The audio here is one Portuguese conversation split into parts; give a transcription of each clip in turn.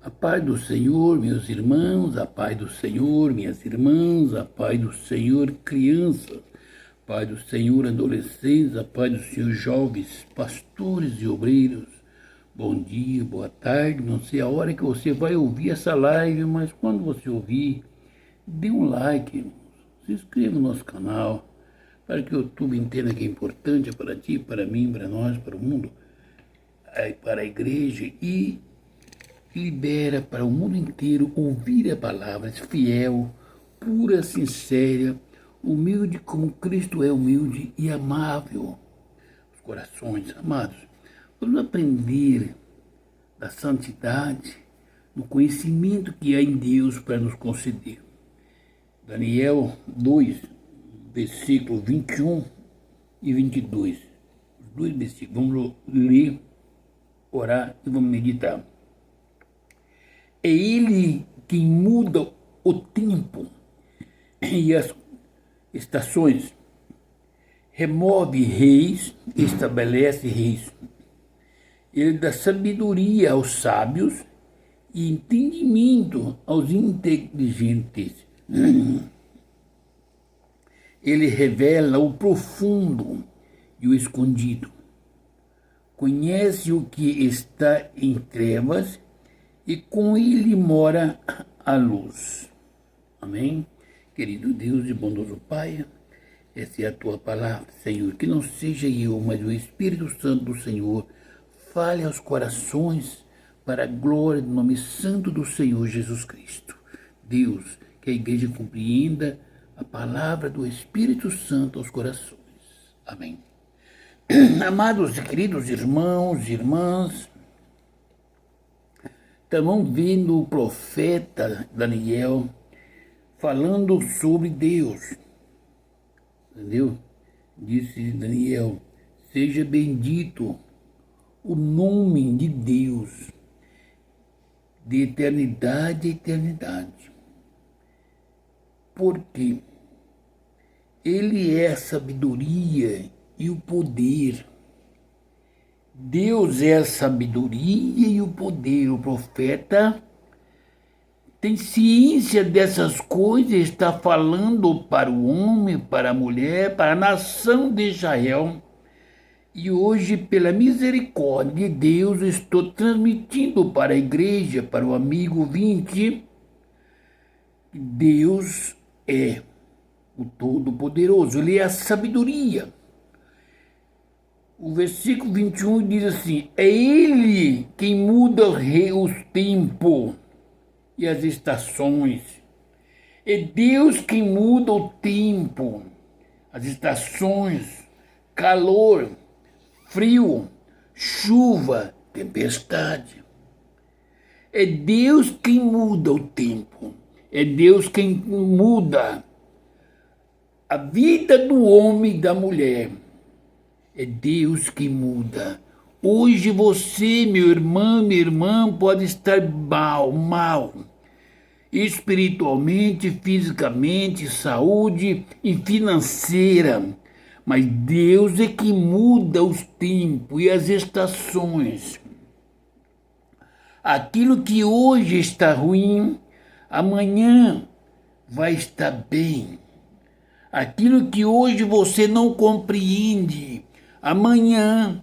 A paz do Senhor, meus irmãos, a paz do Senhor, minhas irmãs, a paz do Senhor, crianças, a paz do Senhor, adolescentes, a paz do Senhor, jovens, pastores e obreiros. Bom dia, boa tarde, não sei a hora que você vai ouvir essa live, mas quando você ouvir, dê um like, se inscreva no nosso canal, para que o YouTube entenda que é importante para ti, para mim, para nós, para o mundo, para a igreja e libera para o mundo inteiro ouvir a palavra fiel, pura, sincera, humilde como Cristo é humilde e amável. Os corações, amados, vamos aprender da santidade, do conhecimento que há em Deus para nos conceder. Daniel 2, versículos 21 e 22. Os dois versículos. Vamos ler, orar e vamos meditar. É Ele quem muda o tempo e as estações, remove reis, estabelece reis. Ele dá sabedoria aos sábios e entendimento aos inteligentes. Ele revela o profundo e o escondido. Conhece o que está em trevas e com ele mora a luz. Amém? Querido Deus e bondoso Pai, essa é a tua palavra, Senhor. Que não seja eu, mas o Espírito Santo do Senhor fale aos corações para a glória do nome santo do Senhor Jesus Cristo. Deus, que a igreja compreenda a palavra do Espírito Santo aos corações. Amém. Amados e queridos irmãos e irmãs, estamos vendo o profeta Daniel falando sobre Deus. Entendeu? Disse Daniel, seja bendito o nome de Deus, de eternidade a eternidade. Porque Ele é a sabedoria e o poder. Deus é a sabedoria e o poder. O profeta tem ciência dessas coisas, está falando para o homem, para a mulher, para a nação de Israel. E hoje, pela misericórdia de Deus, estou transmitindo para a igreja, para o amigo ouvinte, que Deus é o Todo-Poderoso, Ele é a sabedoria. O versículo 21 diz assim, é Ele quem muda os tempos e as estações. É Deus quem muda o tempo, as estações, calor, frio, chuva, tempestade. É Deus quem muda o tempo. É Deus quem muda a vida do homem e da mulher. É Deus que muda. Hoje você, meu irmão, minha irmã, pode estar mal, espiritualmente, fisicamente, saúde e financeira. Mas Deus é que muda os tempos e as estações. Aquilo que hoje está ruim, amanhã vai estar bem. Aquilo que hoje você não compreende, amanhã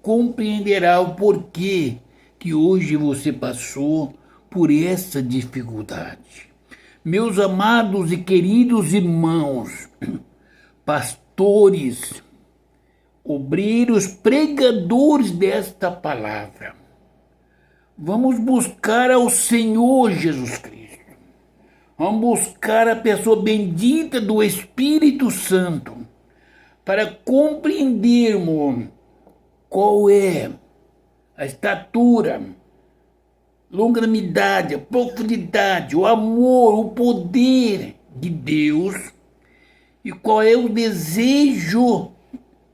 compreenderá o porquê que hoje você passou por essa dificuldade. Meus amados e queridos irmãos, pastores, obreiros, pregadores desta palavra, vamos buscar ao Senhor Jesus Cristo. Vamos buscar a pessoa bendita do Espírito Santo para compreendermos qual é a estatura, longanimidade, a profundidade, o amor, o poder de Deus e qual é o desejo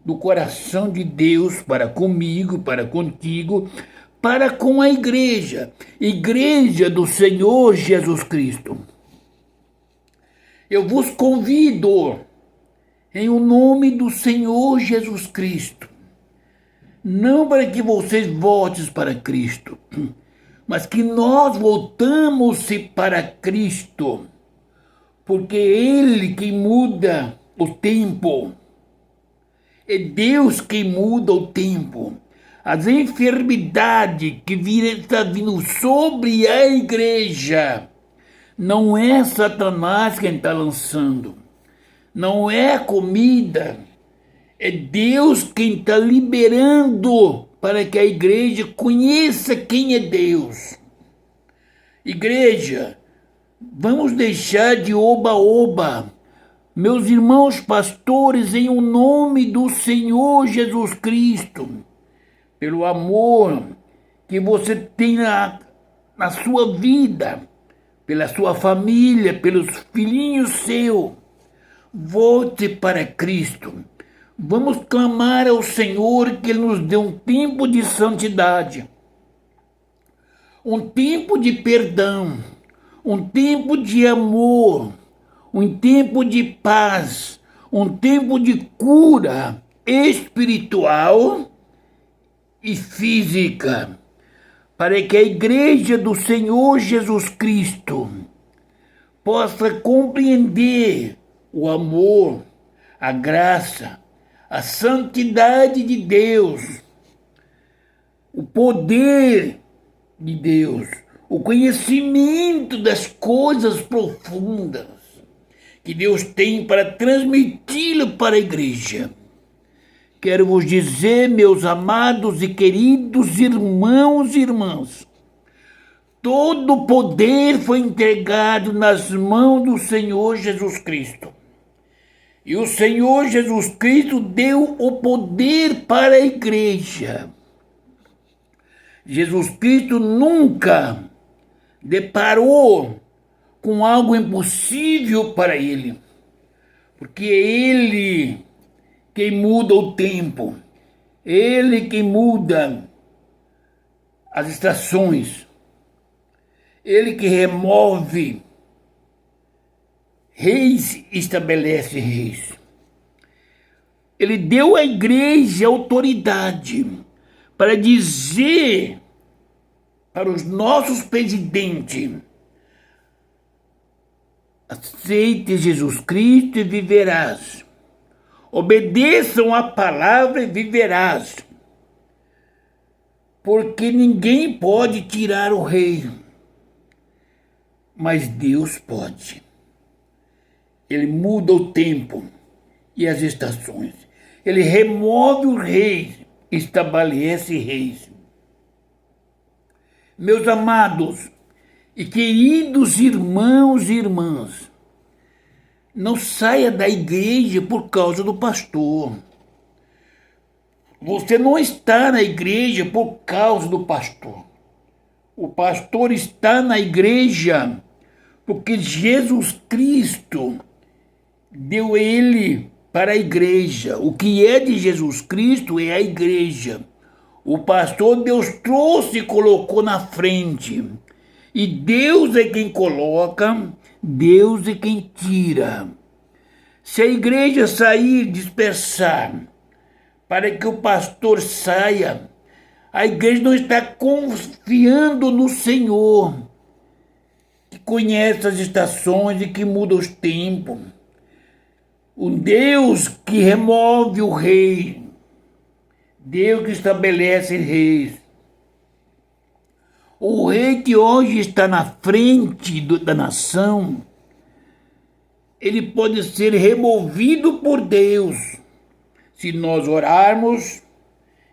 do coração de Deus para comigo, para contigo, para com a igreja do Senhor Jesus Cristo. Eu vos convido, em o nome do Senhor Jesus Cristo, não para que vocês voltem para Cristo, mas que nós voltamos-se para Cristo, porque é Ele que muda o tempo. É Deus que muda o tempo. As enfermidades que está vindo sobre a igreja, não é Satanás quem está lançando. Não é comida. É Deus quem está liberando para que a igreja conheça quem é Deus. Igreja, vamos deixar de oba-oba. Meus irmãos pastores, em o nome do Senhor Jesus Cristo, pelo amor que você tem na sua vida, pela sua família, pelos filhinhos seus, volte para Cristo. Vamos clamar ao Senhor que Ele nos dê um tempo de santidade, um tempo de perdão, um tempo de amor, um tempo de paz, um tempo de cura espiritual e física, para que a igreja do Senhor Jesus Cristo possa compreender o amor, a graça, a santidade de Deus, o poder de Deus, o conhecimento das coisas profundas que Deus tem para transmiti-lo para a igreja. Quero vos dizer, meus amados e queridos irmãos e irmãs, todo o poder foi entregado nas mãos do Senhor Jesus Cristo. E o Senhor Jesus Cristo deu o poder para a igreja. Jesus Cristo nunca deparou com algo impossível para ele, porque é ele quem muda o tempo, ele quem muda as estações, ele que remove reis e estabelece reis. Ele deu à igreja autoridade para dizer para os nossos presidentes: aceite Jesus Cristo e viverás. Obedeçam a palavra e viverás. Porque ninguém pode tirar o rei, mas Deus pode. Ele muda o tempo e as estações. Ele remove os reis, estabelece reis. Meus amados e queridos irmãos e irmãs, não saia da igreja por causa do pastor. Você não está na igreja por causa do pastor. O pastor está na igreja porque Jesus Cristo deu ele para a igreja. O que é de Jesus Cristo é a igreja. O pastor Deus trouxe e colocou na frente. E Deus é quem coloca, Deus é quem tira. Se a igreja sair, dispersar, para que o pastor saia, a igreja não está confiando no Senhor, que conhece as estações e que muda os tempos. O Deus que remove o rei, Deus que estabelece reis. O rei que hoje está na frente da nação, ele pode ser removido por Deus, se nós orarmos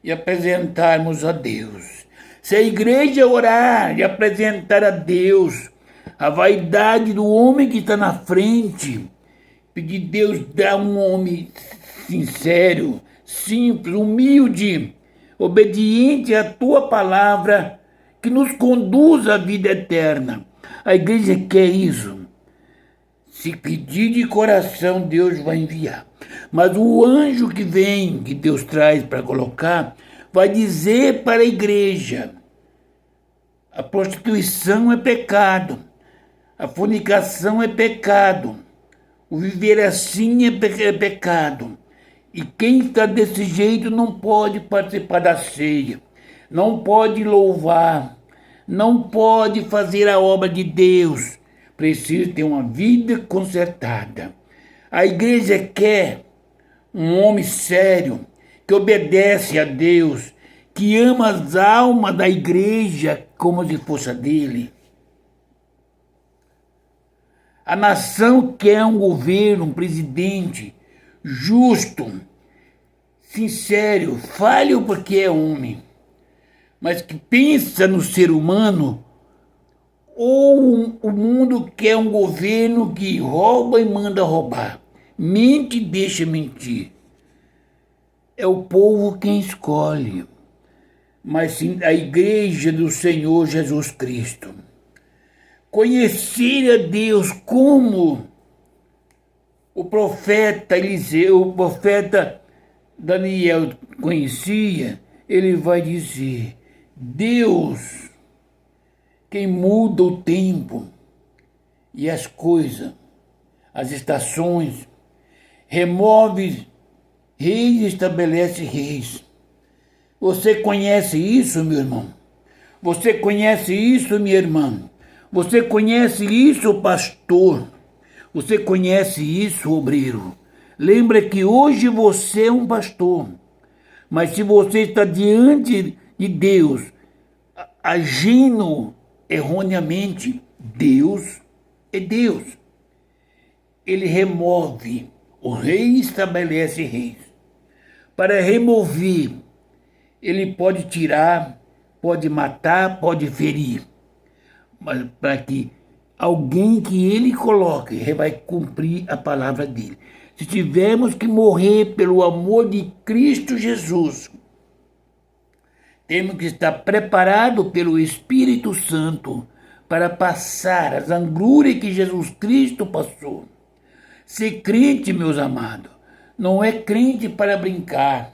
e apresentarmos a Deus. Se a igreja orar e apresentar a Deus a vaidade do homem que está na frente, pedir Deus dá um homem sincero, simples, humilde, obediente à tua palavra, que nos conduz à vida eterna. A igreja quer isso. Se pedir de coração, Deus vai enviar. Mas o anjo que vem, que Deus traz para colocar, vai dizer para a igreja: a prostituição é pecado, a fornicação é pecado, o viver assim é pecado. E quem está desse jeito não pode participar da ceia, não pode louvar, não pode fazer a obra de Deus. Precisa ter uma vida consertada. A igreja quer um homem sério, que obedece a Deus, que ama as almas da igreja como se fosse a dele. A nação quer um governo, um presidente justo, sincero, falho porque é homem, mas que pensa no ser humano. Ou o mundo quer um governo que rouba e manda roubar, mente e deixa mentir. É o povo quem escolhe, mas sim a igreja do Senhor Jesus Cristo. Conhecer a Deus como o profeta Eliseu, o profeta Daniel conhecia, ele vai dizer: Deus, quem muda o tempo e as coisas, as estações, remove reis e estabelece reis. Você conhece isso, meu irmão? Você conhece isso, minha irmã? Você conhece isso, pastor? Você conhece isso, obreiro? Lembra que hoje você é um pastor, mas se você está diante de Deus, agindo erroneamente, Deus é Deus. Ele remove, o rei estabelece reis. Para remover, ele pode tirar, pode matar, pode ferir, mas para que alguém que ele coloque vai cumprir a palavra dele. Se tivermos que morrer pelo amor de Cristo Jesus, temos que estar preparados pelo Espírito Santo para passar as angúrias que Jesus Cristo passou. Ser crente, meus amados, não é crente para brincar,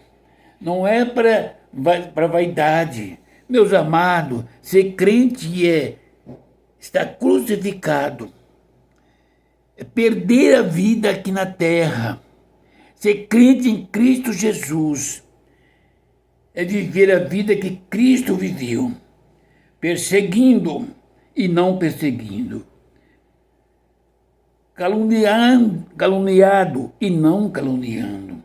não é para vaidade. Meus amados, ser crente é estar crucificado, é perder a vida aqui na terra. Ser crente em Cristo Jesus é viver a vida que Cristo viveu, perseguindo e não perseguindo, caluniado e não caluniando,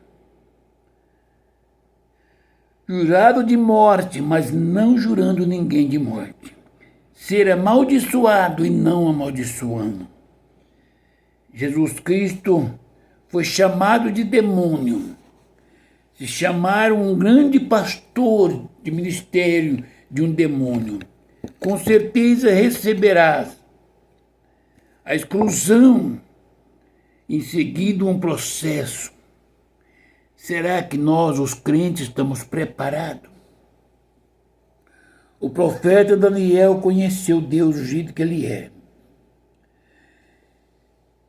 jurado de morte, mas não jurando ninguém de morte, ser amaldiçoado e não amaldiçoando. Jesus Cristo foi chamado de demônio. Se chamaram um grande pastor de ministério de um demônio, com certeza receberás a exclusão, em seguida um processo. Será que nós, os crentes, estamos preparados? O profeta Daniel conheceu Deus do jeito que ele é.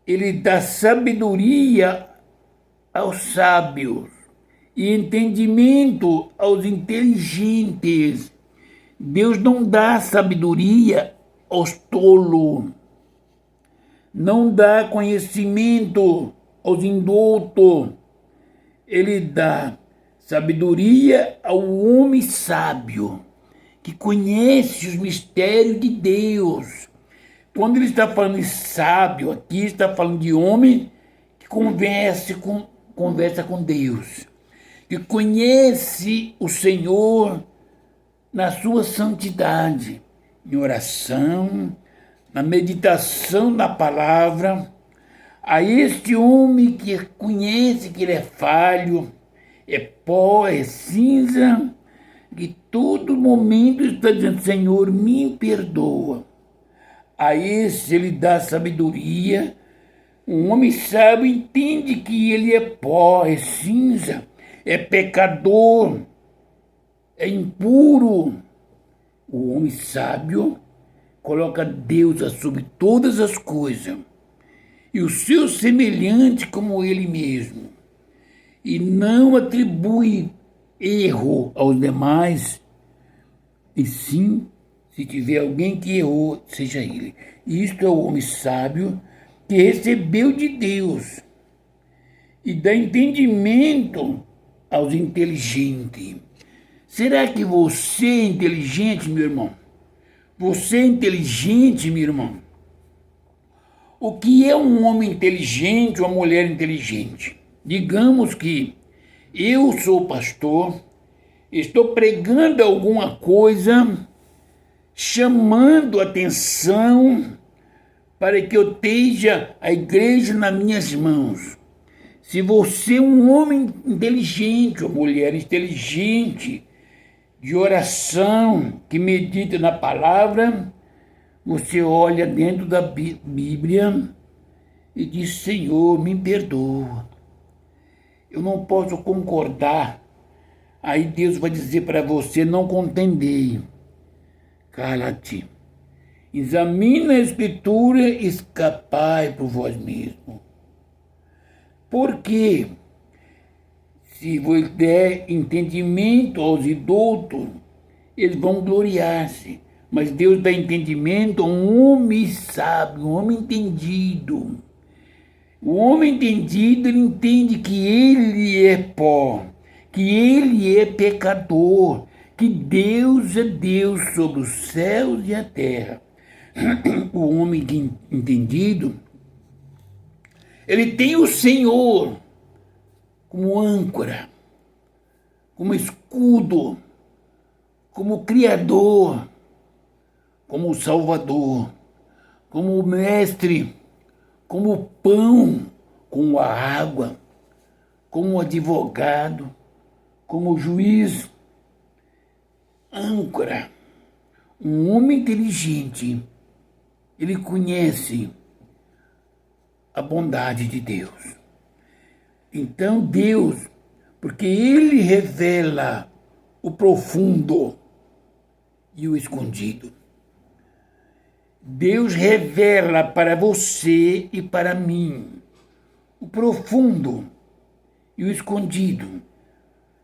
Ele dá sabedoria aos sábios e entendimento aos inteligentes. Deus não dá sabedoria aos tolos, não dá conhecimento aos indoutos. Ele dá sabedoria ao homem sábio, que conhece os mistérios de Deus. Quando ele está falando de sábio, aqui está falando de homem que conversa com Deus, que conhece o Senhor na sua santidade, em oração, na meditação na palavra. A este homem que conhece que ele é falho, é pó, é cinza, que todo momento está dizendo: Senhor, me perdoa. A esse ele dá sabedoria. Um homem sábio entende que ele é pó, é cinza, é pecador, é impuro. O homem sábio coloca Deus sobre todas as coisas e o seu semelhante como ele mesmo, e não atribui erro aos demais, e sim, se tiver alguém que errou, seja ele. Isto é o homem sábio que recebeu de Deus e dá entendimento aos inteligentes. Será que você é inteligente, meu irmão? Você é inteligente, meu irmão? O que é um homem inteligente ou uma mulher inteligente? Digamos que eu sou pastor, estou pregando alguma coisa, chamando atenção para que eu esteja a igreja nas minhas mãos. Se você é um homem inteligente ou mulher inteligente, de oração, que medita na palavra, você olha dentro da Bíblia e diz: Senhor, me perdoa. Eu não posso concordar. Aí Deus vai dizer para você: não contendei. Cala-te. Examina a Escritura e escapai por vós mesmo. Por quê? Se você der entendimento aos idólatras, eles vão gloriar-se. Mas Deus dá entendimento a um homem sábio, um homem entendido. O homem entendido, ele entende que ele é pó, que ele é pecador, que Deus é Deus sobre os céus e a terra. O homem entendido, ele tem o Senhor como âncora, como escudo, como Criador, como Salvador, como Mestre, como pão, como a água, como advogado, como juiz, âncora. Um homem inteligente, ele conhece a bondade de Deus. Então Deus, porque Ele revela o profundo e o escondido. Deus revela para você e para mim o profundo e o escondido.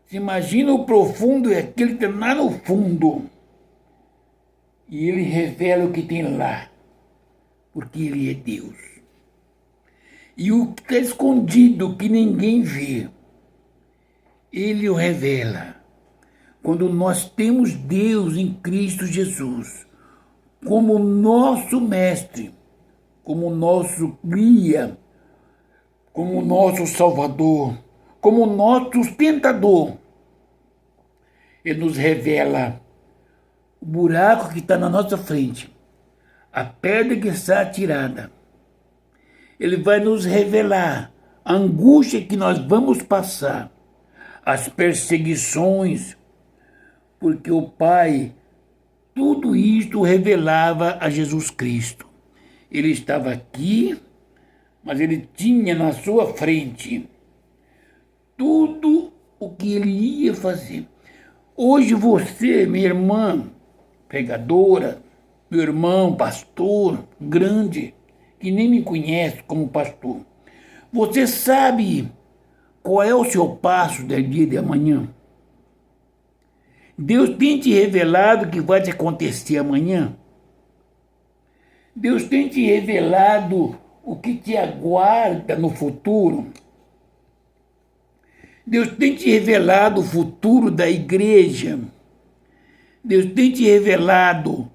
Você imagina o profundo é aquele que está lá no fundo. E Ele revela o que tem lá, porque Ele é Deus. E o que está escondido, que ninguém vê, Ele o revela. Quando nós temos Deus em Cristo Jesus como nosso mestre, como nosso guia, como nosso salvador, como nosso sustentador, Ele nos revela o buraco que está na nossa frente, a pedra que está atirada. Ele vai nos revelar a angústia que nós vamos passar, as perseguições, porque o Pai, tudo isto revelava a Jesus Cristo. Ele estava aqui, mas Ele tinha na sua frente tudo o que Ele ia fazer. Hoje você, minha irmã, pregadora, meu irmão, pastor, grande, que nem me conhece como pastor, você sabe qual é o seu passo do dia de amanhã? Deus tem te revelado o que vai te acontecer amanhã? Deus tem te revelado o que te aguarda no futuro? Deus tem te revelado o futuro da igreja? Deus tem te revelado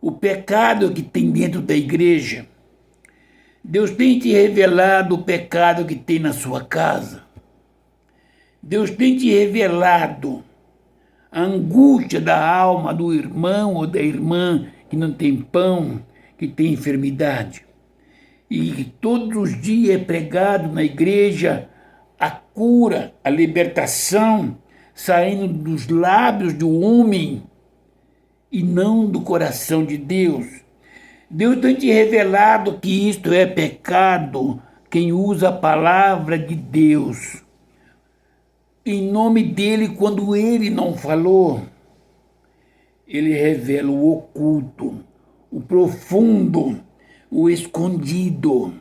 o pecado que tem dentro da igreja? Deus tem te revelado o pecado que tem na sua casa? Deus tem te revelado a angústia da alma do irmão ou da irmã que não tem pão, que tem enfermidade? E que todos os dias é pregado na igreja a cura, a libertação, saindo dos lábios do homem e não do coração de Deus. Deus tem te revelado que isto é pecado, quem usa a palavra de Deus em nome dele, quando ele não falou. Ele revela o oculto, o profundo, o escondido,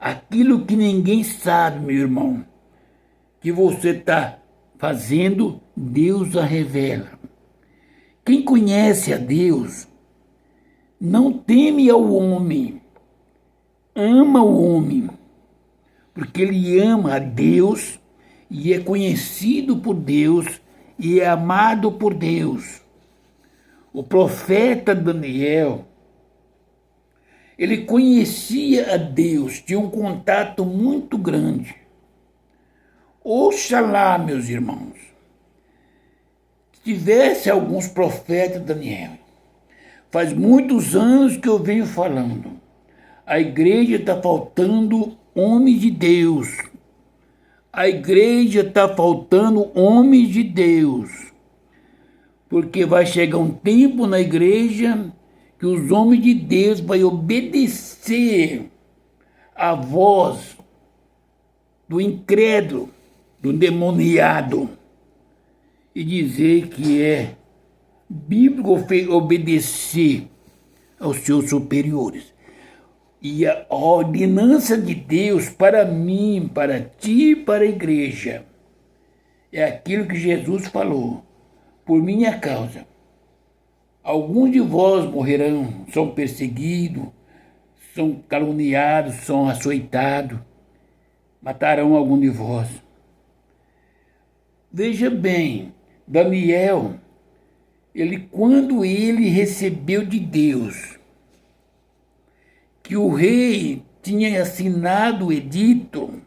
aquilo que ninguém sabe, meu irmão, que você está fazendo, Deus a revela. Quem conhece a Deus não teme ao homem, ama o homem, porque ele ama a Deus e é conhecido por Deus e é amado por Deus. O profeta Daniel, ele conhecia a Deus, tinha um contato muito grande. Oxalá, meus irmãos, tivesse alguns profetas Daniel. Faz muitos anos que eu venho falando. A igreja está faltando homens de Deus. A igreja está faltando homens de Deus. Porque vai chegar um tempo na igreja que os homens de Deus vão obedecer à voz do incrédulo, do endemoniado, e dizer que é bíblico obedecer aos seus superiores. E a ordenança de Deus para mim, para ti, para a igreja, é aquilo que Jesus falou: por minha causa, alguns de vós morrerão, são perseguidos, são caluniados, são açoitados, matarão algum de vós. Veja bem, Daniel, quando ele recebeu de Deus que o rei tinha assinado o edito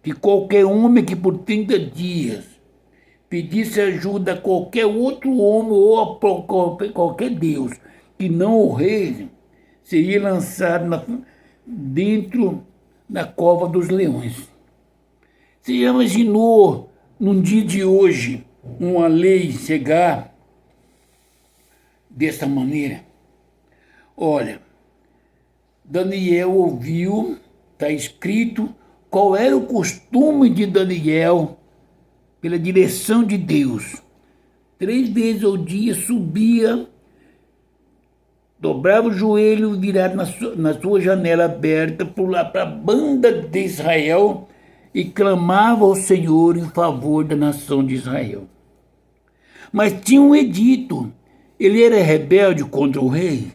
que qualquer homem que por 30 dias pedisse ajuda a qualquer outro homem ou a qualquer Deus, que não o rei, seria lançado dentro da cova dos leões. Você já imaginou, num dia de hoje, uma lei chegar dessa maneira? Olha, Daniel ouviu, está escrito qual era o costume de Daniel pela direção de Deus. 3 vezes ao dia subia, dobrava o joelho virado na sua janela aberta, pulava para a banda de Israel e clamava ao Senhor em favor da nação de Israel. Mas tinha um edito, ele era rebelde contra o rei.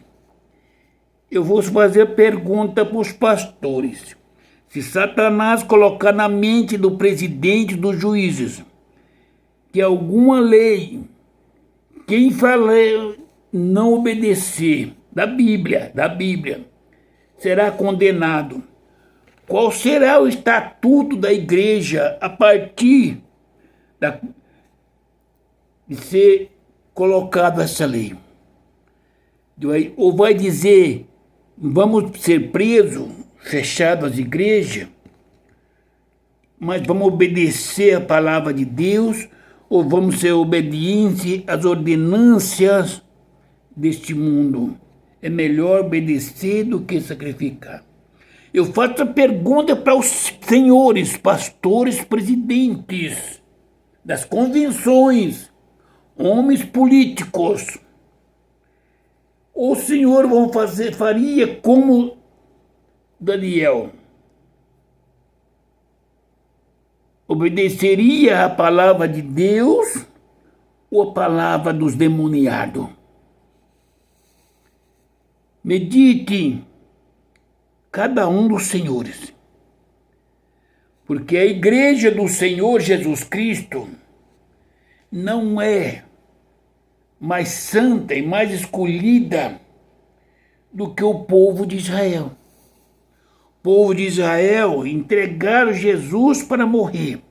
Eu vou fazer a pergunta para os pastores. Se Satanás colocar na mente do presidente dos juízes que alguma lei, quem fala não obedecer, da Bíblia, será condenado. Qual será o estatuto da igreja a partir de ser colocado essa lei? Ou vai dizer, vamos ser presos, fechados as igrejas, mas vamos obedecer a palavra de Deus, ou vamos ser obedientes às ordenâncias deste mundo? É melhor obedecer do que sacrificar. Eu faço a pergunta para os senhores, pastores, presidentes das convenções, homens políticos. O senhor faria como Daniel? Obedeceria a palavra de Deus ou a palavra dos demoniados? Medite cada um dos senhores, porque a igreja do Senhor Jesus Cristo não é mais santa e mais escolhida do que o povo de Israel. O povo de Israel entregaram Jesus para morrer,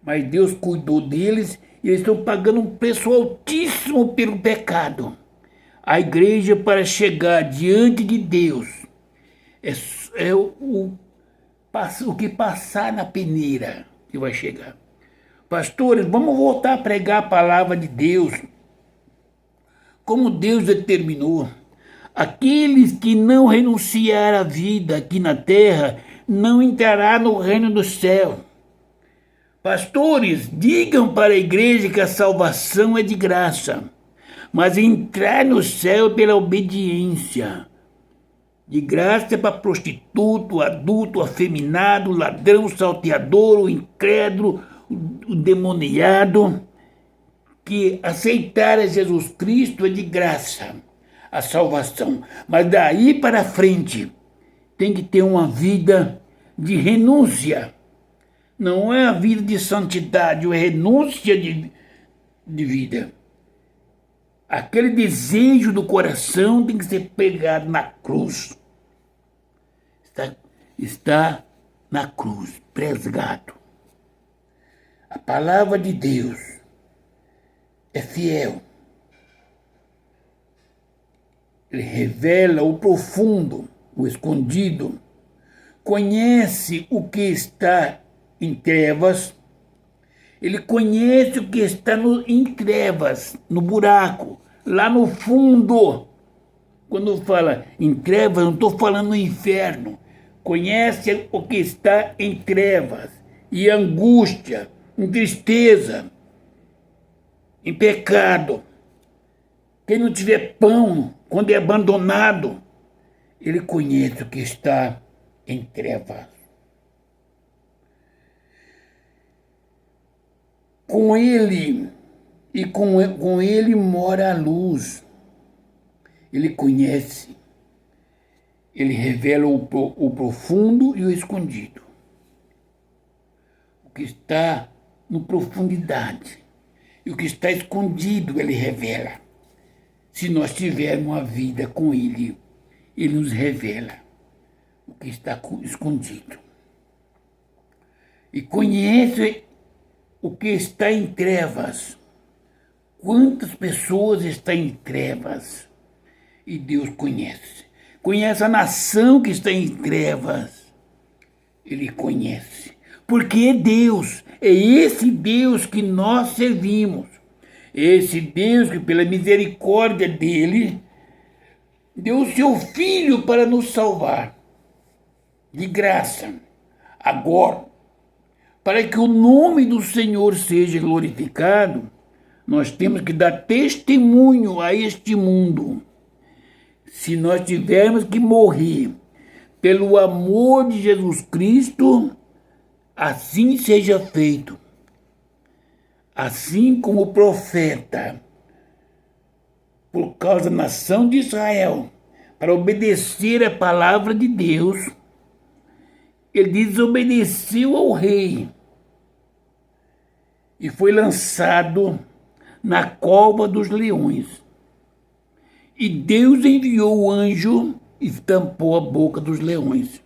mas Deus cuidou deles e eles estão pagando um preço altíssimo pelo pecado. A igreja, para chegar diante de Deus, é o que passar na peneira que vai chegar. Pastores, vamos voltar a pregar a palavra de Deus, como Deus determinou. Aqueles que não renunciar à vida aqui na terra não entrará no reino do céu. Pastores, digam para a igreja que a salvação é de graça, mas entrar no céu é pela obediência. De graça é para prostituto, adulto, afeminado, ladrão, salteador, o incrédulo, o demoniado, que aceitar a Jesus Cristo é de graça, a salvação. Mas daí para frente tem que ter uma vida de renúncia. Não é a vida de santidade, é renúncia de vida. Aquele desejo do coração tem que ser pegado na cruz. Está na cruz, presgado. A palavra de Deus é fiel. Ele revela o profundo, o escondido. Conhece o que está em trevas. Ele conhece o que está em trevas, no buraco, lá no fundo. Quando fala em trevas, não estou falando no inferno. Conhece o que está em trevas, em angústia, em tristeza, em pecado. Quem não tiver pão, quando é abandonado, ele conhece o que está em trevas. Com ele, e com ele mora a luz. Ele conhece, ele revela o profundo e o escondido. O que está na profundidade e o que está escondido ele revela. Se nós tivermos uma vida com ele, ele nos revela o que está escondido. E conhece o que está em trevas. Quantas pessoas estão em trevas? E Deus conhece. Conhece a nação que está em trevas. Ele conhece. Porque é Deus. É esse Deus que nós servimos. Esse Deus que, pela misericórdia dele, deu o seu Filho para nos salvar. De graça. Agora, para que o nome do Senhor seja glorificado, nós temos que dar testemunho a este mundo. Se nós tivermos que morrer pelo amor de Jesus Cristo, assim seja feito. Assim como o profeta, por causa da nação de Israel, para obedecer a palavra de Deus, ele desobedeceu ao rei e foi lançado na cova dos leões. E Deus enviou o anjo e tampou a boca dos leões.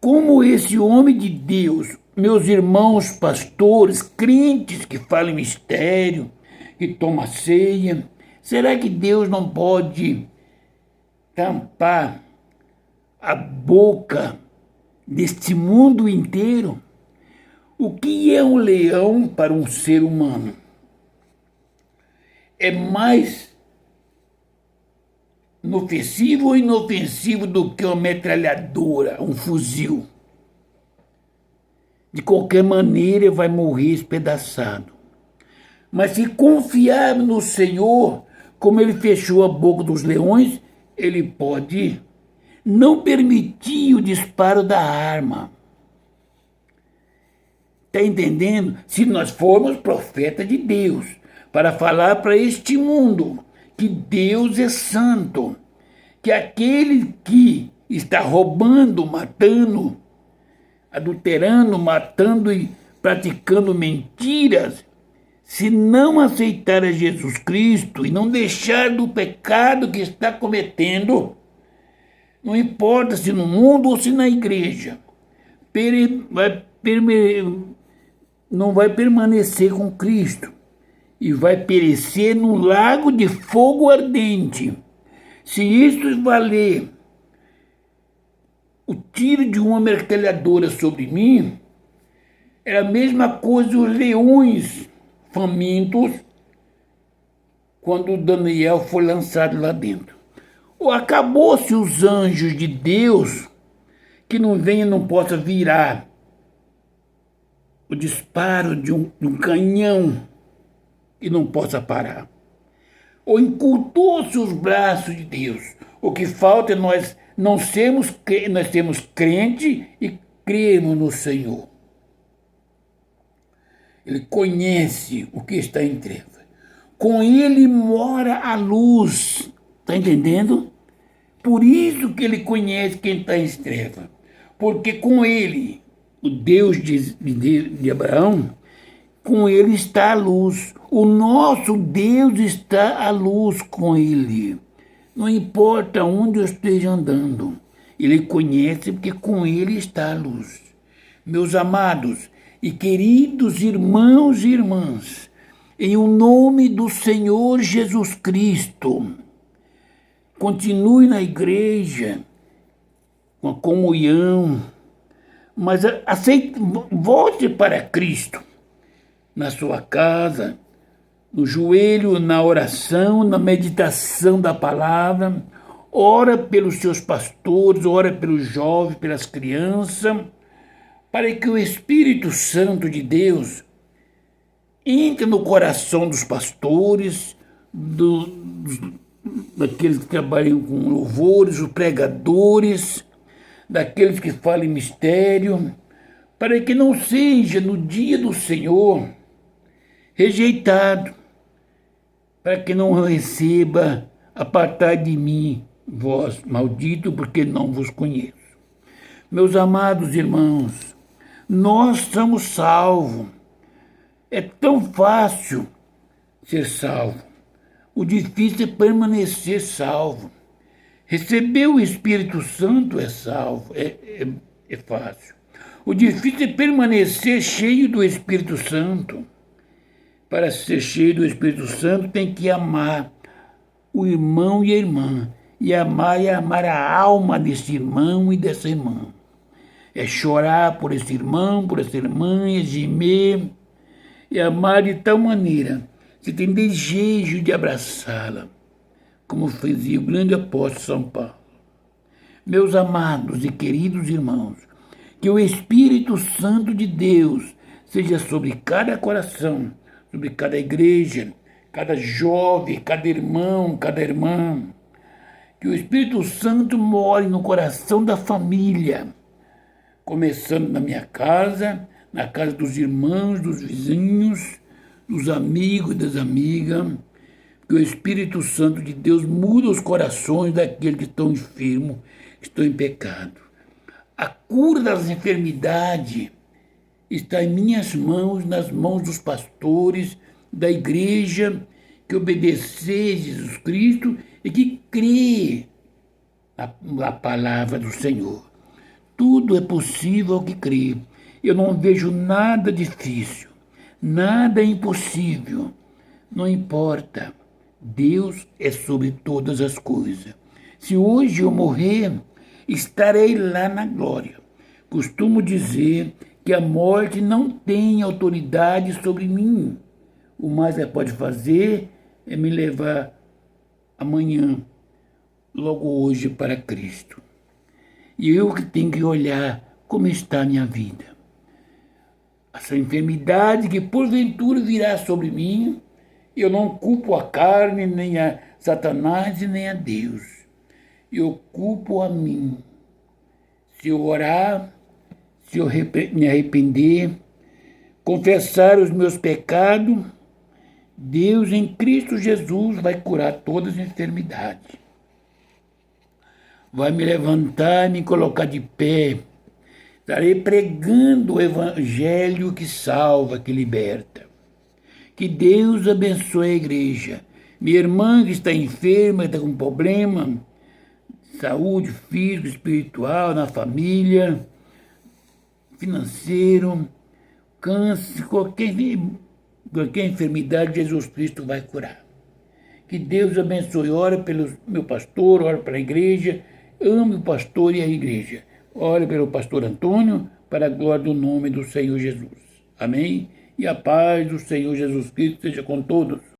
Como esse homem de Deus, meus irmãos pastores, crentes que falam em mistério, que tomam ceia, será que Deus não pode tampar a boca deste mundo inteiro? O que é um leão para um ser humano? É mais inofensivo ou inofensivo do que uma metralhadora, um fuzil. De qualquer maneira vai morrer espedaçado. Mas se confiar no Senhor, como ele fechou a boca dos leões, ele pode não permitir o disparo da arma. Está entendendo? Se nós formos profeta de Deus, para falar para este mundo que Deus é santo, que aquele que está roubando, matando, adulterando, matando e praticando mentiras, se não aceitar a Jesus Cristo e não deixar do pecado que está cometendo, não importa se no mundo ou se na igreja, não vai permanecer com Cristo e vai perecer num lago de fogo ardente. Se isso valer o tiro de uma metralhadora sobre mim, é a mesma coisa os leões famintos quando Daniel foi lançado lá dentro. Ou acabou-se os anjos de Deus que não venha, não possa virar o disparo de um canhão e não possa parar. Ou encurtou-se os braços de Deus. O que falta é nós sermos crente e crermos no Senhor. Ele conhece o que está em trevas. Com ele mora a luz. Está entendendo? Por isso que ele conhece quem está em trevas. Porque com ele, o Deus de Abraão, com ele está a luz. O nosso Deus está à luz com ele. Não importa onde eu esteja andando, ele conhece porque com ele está a luz. Meus amados e queridos irmãos e irmãs, em o nome do Senhor Jesus Cristo, continue na igreja, com a comunhão, mas volte para Cristo, na sua casa, no joelho, na oração, na meditação da palavra. Ora pelos seus pastores, ora pelos jovens, pelas crianças, para que o Espírito Santo de Deus entre no coração dos pastores, daqueles que trabalham com louvores, os pregadores, daqueles que falam em mistério, para que não seja no dia do Senhor rejeitado, para que não receba apartai de mim, vós maldito, porque não vos conheço. Meus amados irmãos, nós somos salvos. É tão fácil ser salvo. O difícil é permanecer salvo. Receber o Espírito Santo é salvo, é fácil. O difícil é permanecer cheio do Espírito Santo. Para ser cheio do Espírito Santo tem que amar o irmão e a irmã. E amar a alma desse irmão e dessa irmã. É chorar por esse irmão, por essa irmã, é gemer. E amar de tal maneira, você tem desejo de abraçá-la, como fazia o grande apóstolo São Paulo. Meus amados e queridos irmãos, que o Espírito Santo de Deus seja sobre cada coração, sobre cada igreja, cada jovem, cada irmão, cada irmã. Que o Espírito Santo more no coração da família, começando na minha casa, na casa dos irmãos, dos vizinhos, dos amigos e das amigas. Que o Espírito Santo de Deus muda os corações daqueles que estão enfermos, que estão em pecado. A cura das enfermidades está em minhas mãos, nas mãos dos pastores, da igreja, que obedecer a Jesus Cristo e que crê na palavra do Senhor. Tudo é possível ao que crê. Eu não vejo nada difícil, nada impossível. Não importa. Deus é sobre todas as coisas. Se hoje eu morrer, estarei lá na glória. Costumo dizer que a morte não tem autoridade sobre mim. O mais ela pode fazer é me levar amanhã, logo hoje, para Cristo. E eu que tenho que olhar como está a minha vida. Essa enfermidade que porventura virá sobre mim, eu não culpo a carne, nem a Satanás e nem a Deus. Eu culpo a mim. Se eu orar, se eu me arrepender, confessar os meus pecados, Deus em Cristo Jesus vai curar todas as enfermidades. Vai me levantar e me colocar de pé. Estarei pregando o evangelho que salva, que liberta. Que Deus abençoe a igreja. Minha irmã que está enferma, está com problema, saúde física, espiritual, na família, financeiro, câncer, qualquer enfermidade, Jesus Cristo vai curar. Que Deus abençoe. Ora pelo meu pastor, ora pela igreja. Ame o pastor e a igreja. Ore pelo pastor Antônio, para a glória do nome do Senhor Jesus. Amém? E a paz do Senhor Jesus Cristo seja com todos.